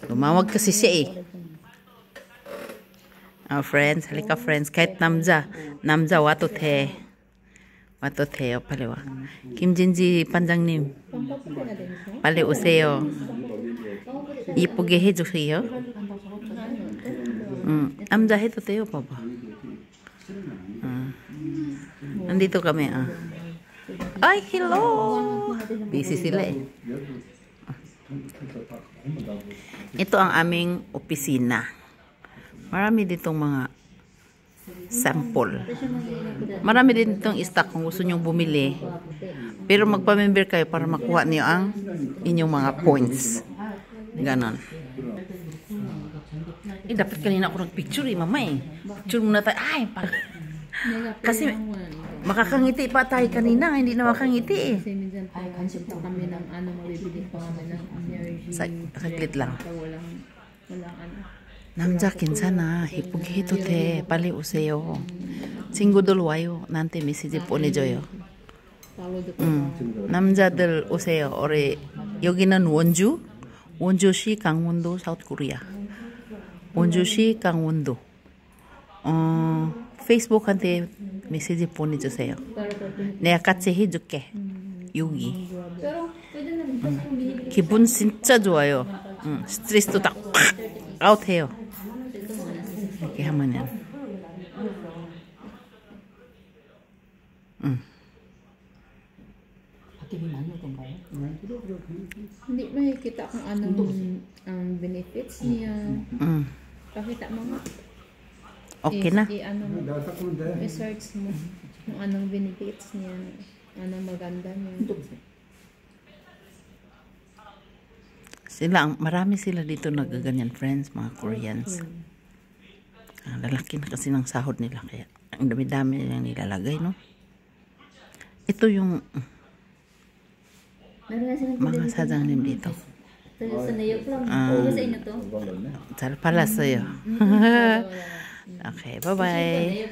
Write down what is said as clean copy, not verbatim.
Lumawag kasi siya eh. Friends, halika friends. Kahit 남자 와도 돼. 와도 돼요. 빨리 와. 김진지 반장님, 빨리 오세요. 이쁘게 해주세요. 남자 해도 돼요, 봐봐. Nandito kami, Ay, hello! Busy sila eh. Ito ang aming opisina. Marami ditong mga sample. Marami din itong stock kung gusto nyong bumili. Pero magpa-member kayo para makuha niyo ang inyong mga points. Ganon. Dapat kanina ako nag-picture mama eh. Picture muna tayo. Ay, kasi makakangiti pa tayo kanina. Hindi na makangiti eh. Kasi minsan tayo kami ng mabibili pa kami ng energy. Saglit lang. Walang 남자 괜찮아. 이쁘게 해도 돼. 빨리 오세요. 친구들 와요. 나한테 메시지 보내줘요. 남자들 오세요. 우리 여기는 원주시 강원도 사우스코리아. 원주시 강원도. 페이스북한테 메시지 보내주세요. 내가 같이 해줄게. 여기. 기분 진짜 좋아요. 스트레스도 딱 아웃해요. 이렇게 하면은. Hindi makikita kung anong ang benefits niya. Pakita mo nga. Okay na. I-search mo kung anong benefits niya. Anong maganda niya. Marami sila dito nagaganyan, friends, mga Koreans. Lalaki na kasi ng sahod nila, kaya ang dami-dami nilang nilalagay, no? Ito yung mga sa장님 dito. 잘 팔았어요. Okay, bye-bye.